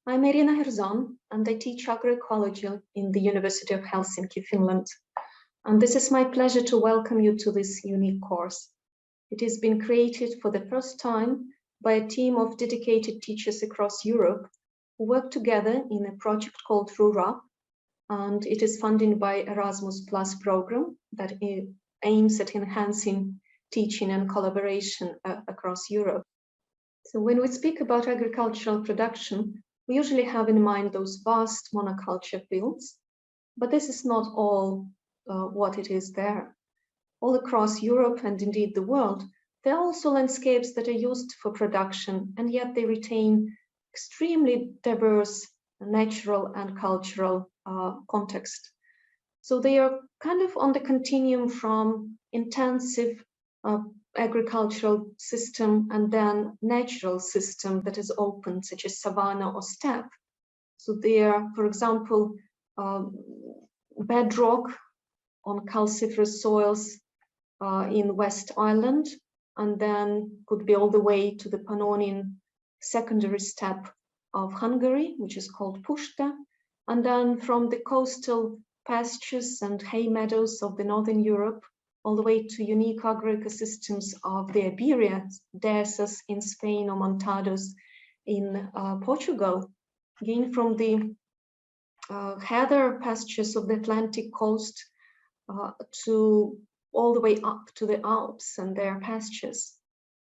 I'm Irina Herzon, and I teach agroecology in the University of Helsinki, Finland. And this is my pleasure to welcome you to this unique course. It has been created for the first time by a team of dedicated teachers across Europe who work together in a project called RURUP, and it is funded by Erasmus Plus program that aims at enhancing teaching and collaboration across Europe. So when we speak about agricultural production, we usually have in mind those vast monoculture fields, but this is not all what it is there. All across Europe and indeed the world, there are also landscapes that are used for production, and yet they retain extremely diverse natural and cultural context. So they are kind of on the continuum from intensive agricultural system and then natural system that is open, such as savanna or steppe. So there, for example, bedrock on calciferous soils in West Island, and then could be all the way to the Pannonian secondary steppe of Hungary, which is called puszta, and then from the coastal pastures and hay meadows of the Northern Europe, all the way to unique agroecosystems of the Iberia, Dehesas in Spain or Montados in Portugal, again from the heather pastures of the Atlantic coast to all the way up to the Alps and their pastures.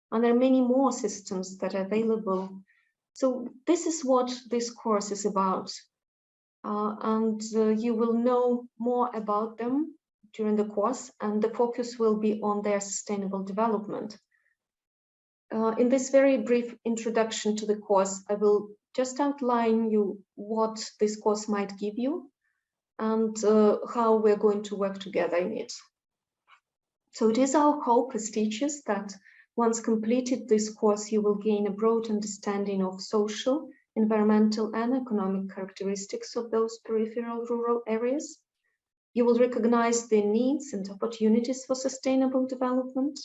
And there are many more systems that are available. So this is what this course is about. You will know more about them during the course, and the focus will be on their sustainable development. In this very brief introduction to the course, I will just outline you what this course might give you and how we're going to work together in it. So it is our hope as teachers that once completed this course, you will gain a broad understanding of social, environmental, and economic characteristics of those peripheral rural areas. You will recognize their needs and opportunities for sustainable development.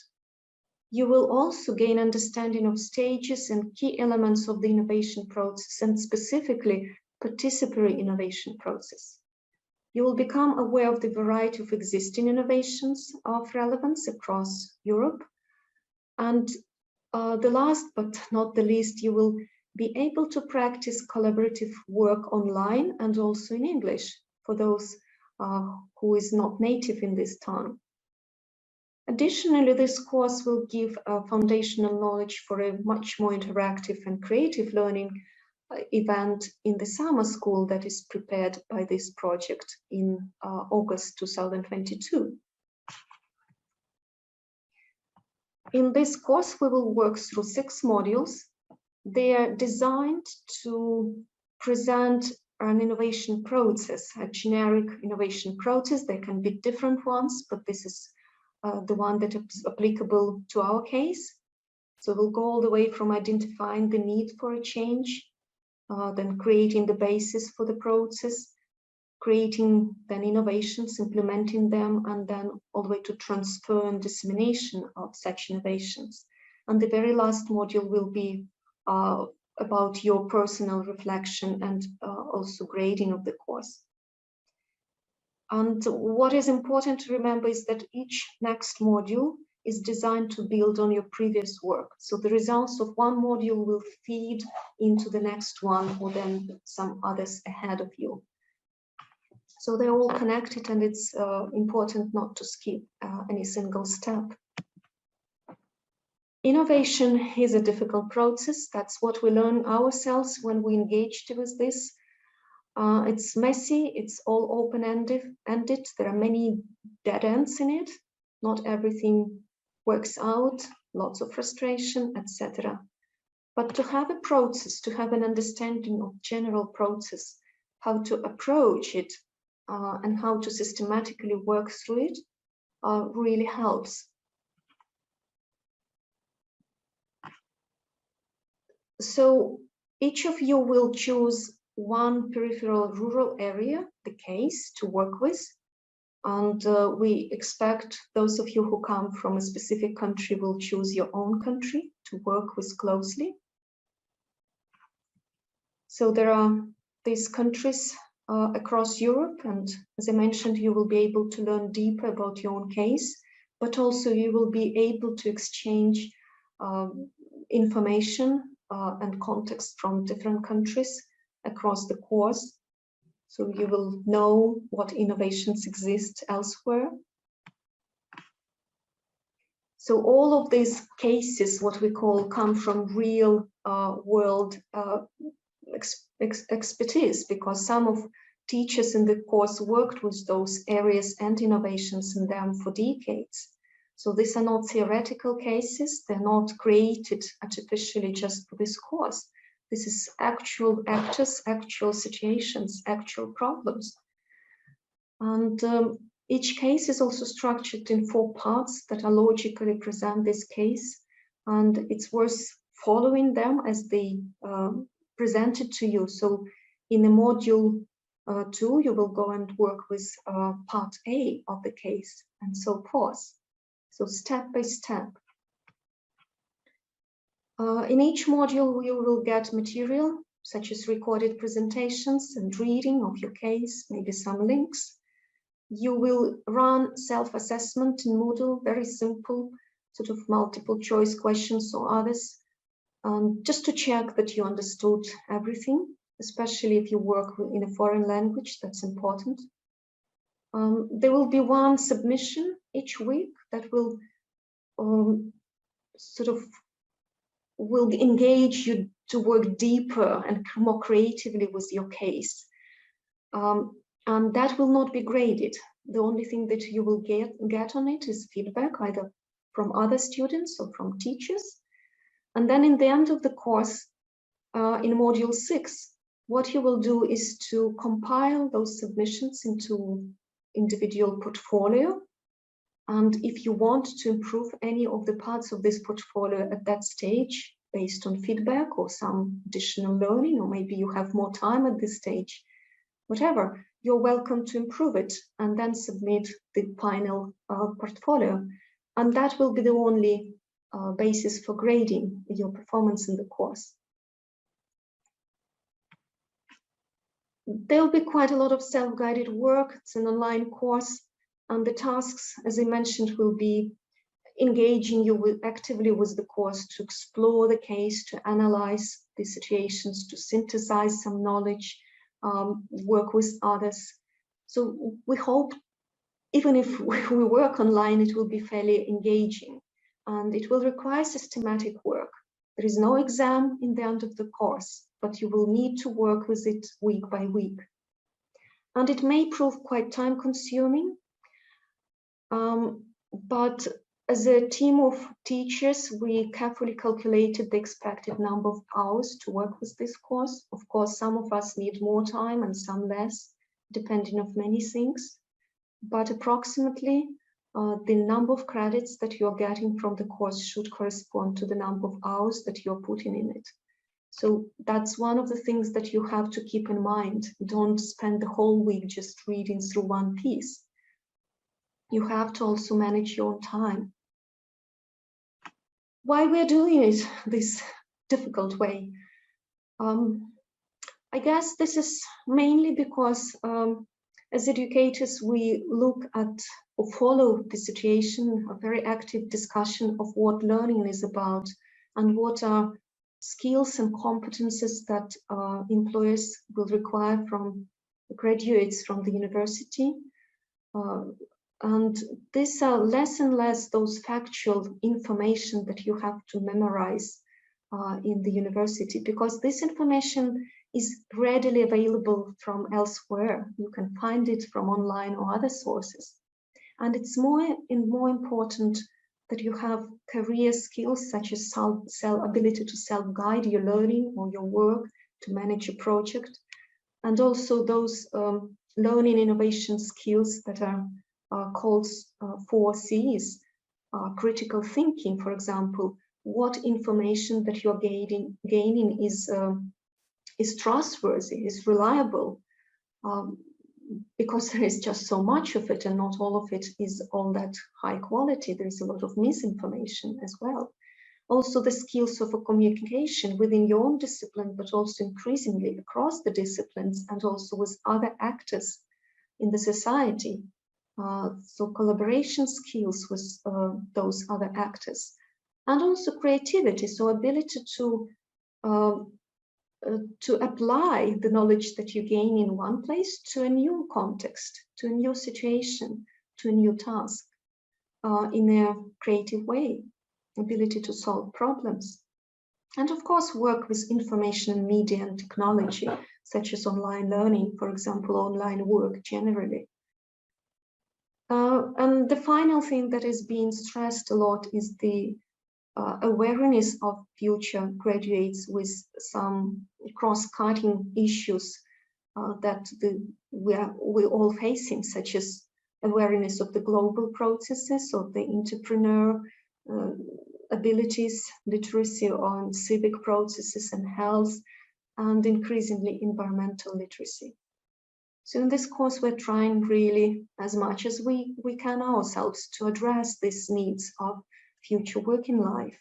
You will also gain understanding of stages and key elements of the innovation process, and specifically participatory innovation process. You will become aware of the variety of existing innovations of relevance across Europe. And the last but not the least, you will be able to practice collaborative work online and also in English for those who is not native in this tongue. Additionally, this course will give foundational knowledge for a much more interactive and creative learning event in the summer school that is prepared by this project in August 2022. In this course, we will work through 6 modules. They are designed to present an innovation process, a generic innovation process. There can be different ones, but this is the one that is applicable to our case. So we'll go all the way from identifying the need for a change, then creating the basis for the process, creating then innovations, implementing them, and then all the way to transfer and dissemination of such innovations. And the very last module will be about your personal reflection and also grading of the course. And what is important to remember is that each next module is designed to build on your previous work. So the results of one module will feed into the next one or then some others ahead of you. So they're all connected, and it's important not to skip any single step. Innovation is a difficult process. That's what we learn ourselves when we engaged with this. It's messy, it's all open-ended. There are many dead ends in it. Not everything works out, lots of frustration, etc. But to have a process, to have an understanding of general process, how to approach it, and how to systematically work through it really helps. So each of you will choose one peripheral rural area, the case, to work with. And we expect those of you who come from a specific country will choose your own country to work with closely. So there are these countries across Europe, and as I mentioned, you will be able to learn deeper about your own case, but also you will be able to exchange information and context from different countries across the course. So you will know what innovations exist elsewhere. So all of these cases, what we call, come from real world expertise, because some of teachers in the course worked with those areas and innovations in them for decades. So these are not theoretical cases, they're not created artificially just for this course. This is actual actors, actual situations, actual problems. And each case is also structured in 4 parts that are logically present this case, and it's worth following them as they presented to you. So in the module 2, you will go and work with part A of the case and so forth. So step by step. In each module, you will get material such as recorded presentations and reading of your case, maybe some links. You will run self-assessment in Moodle, very simple, sort of multiple choice questions or others, just to check that you understood everything, especially if you work in a foreign language, that's important. There will be one submission each week that will will engage you to work deeper and more creatively with your case. And that will not be graded. The only thing that you will get on it is feedback, either from other students or from teachers. And then in the end of the course, in module 6, what you will do is to compile those submissions into individual portfolio. And if you want to improve any of the parts of this portfolio at that stage, based on feedback or some additional learning, or maybe you have more time at this stage, whatever, you're welcome to improve it and then submit the final portfolio. And that will be the only basis for grading your performance in the course. There will be quite a lot of self-guided work. It's an online course, and the tasks, as I mentioned, will be engaging you actively with the course to explore the case, to analyze the situations, to synthesize some knowledge, work with others. So we hope, even if we work online, it will be fairly engaging, and it will require systematic work. There is no exam in the end of the course, but you will need to work with it week by week. And it may prove quite time-consuming, but as a team of teachers, we carefully calculated the expected number of hours to work with this course. Of course, some of us need more time and some less, depending on many things. But approximately, the number of credits that you're getting from the course should correspond to the number of hours that you're putting in it. So that's one of the things that you have to keep in mind. Don't spend the whole week just reading through one piece. You have to also manage your own time. Why we're doing it this difficult way? I guess this is mainly because as educators, we look at or follow the situation, a very active discussion of what learning is about and what are skills and competences that employers will require from graduates from the university. And these are less and less those factual information that you have to memorize in the university, because this information is readily available from elsewhere. You can find it from online or other sources. And it's more and more important that you have career skills such as ability to self-guide your learning or your work, to manage a project, and also those learning innovation skills that are called 4 C's, critical thinking, for example. What information that you're gaining is trustworthy, is reliable, because there is just so much of it, and not all of it is all that high quality. There's a lot of misinformation as well. Also the skills of a communication within your own discipline, but also increasingly across the disciplines and also with other actors in the society. So collaboration skills with those other actors, and also creativity, so ability to apply the knowledge that you gain in one place to a new context, to a new situation, to a new task in a creative way, ability to solve problems. And of course, work with information and media and technology, such as online learning, for example, online work generally. And the final thing that is being stressed a lot is the awareness of future graduates with some cross-cutting issues that we're all facing, such as awareness of the global processes, of the entrepreneur abilities, literacy on civic processes and health, and increasingly environmental literacy. So in this course, we're trying really as much as we can ourselves to address these needs of future working life.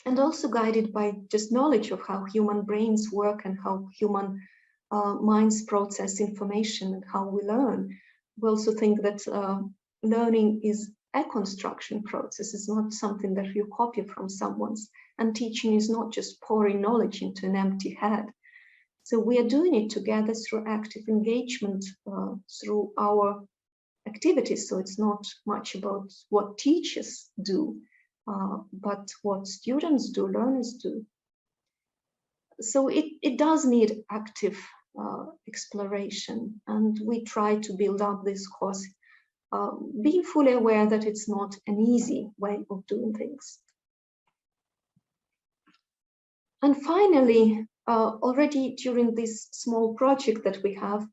And also guided by just knowledge of how human brains work and how human minds process information and how we learn. We also think that learning is a construction process. It's not something that you copy from someone's, and teaching is not just pouring knowledge into an empty head. So we are doing it together through active engagement, through our activities. So it's not much about what teachers do, but what students do, learners do. So it does need active exploration, and we try to build up this course, being fully aware that it's not an easy way of doing things. And finally, already during this small project that we have,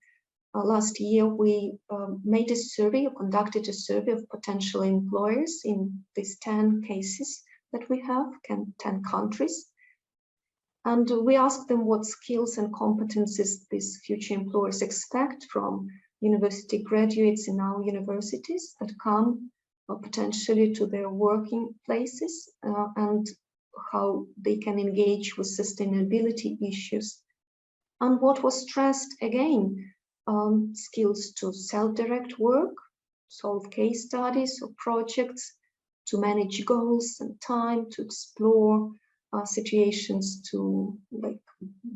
last year, we made a survey, or conducted a survey of potential employers in these 10 cases that we have, 10 countries. And we asked them what skills and competencies these future employers expect from university graduates in our universities that come potentially to their working places, and how they can engage with sustainability issues. And what was stressed again, skills to self-direct work, solve case studies or projects, to manage goals and time, to explore situations, to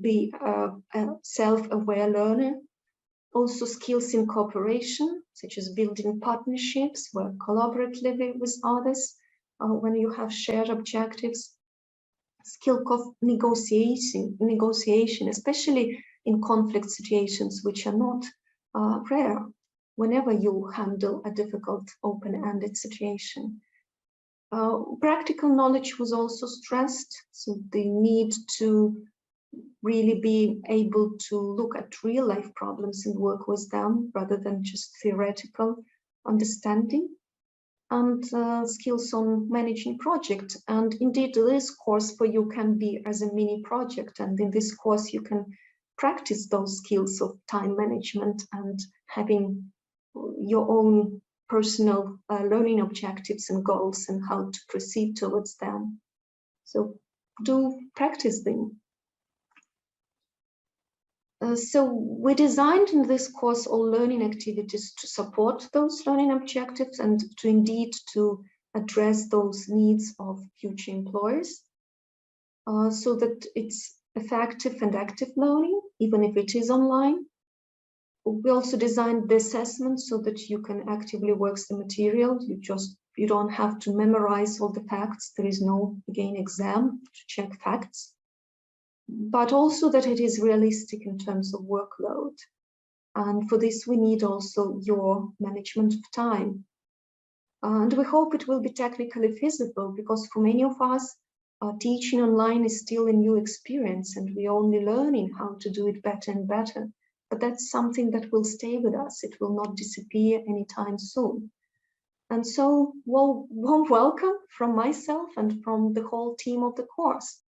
be a self-aware learner. Also skills in cooperation, such as building partnerships, work collaboratively with others when you have shared objectives. Skill of negotiation, especially in conflict situations, which are not rare whenever you handle a difficult open-ended situation. Practical knowledge was also stressed, so the need to really be able to look at real-life problems and work with them rather than just theoretical understanding. And skills on managing projects. And indeed, this course for you can be as a mini project. And in this course, you can practice those skills of time management and having your own personal learning objectives and goals and how to proceed towards them. So do practice them. So we designed in this course all learning activities to support those learning objectives and to indeed to address those needs of future employers, so that it's effective and active learning, even if it is online. We also designed the assessment so that you can actively work the material. You don't have to memorize all the facts. There is no, again, exam to check facts, but also that it is realistic in terms of workload. And for this, we need also your management of time. And we hope it will be technically feasible, because for many of us, teaching online is still a new experience and we're only learning how to do it better and better. But that's something that will stay with us. It will not disappear anytime soon. And so, warm welcome from myself and from the whole team of the course.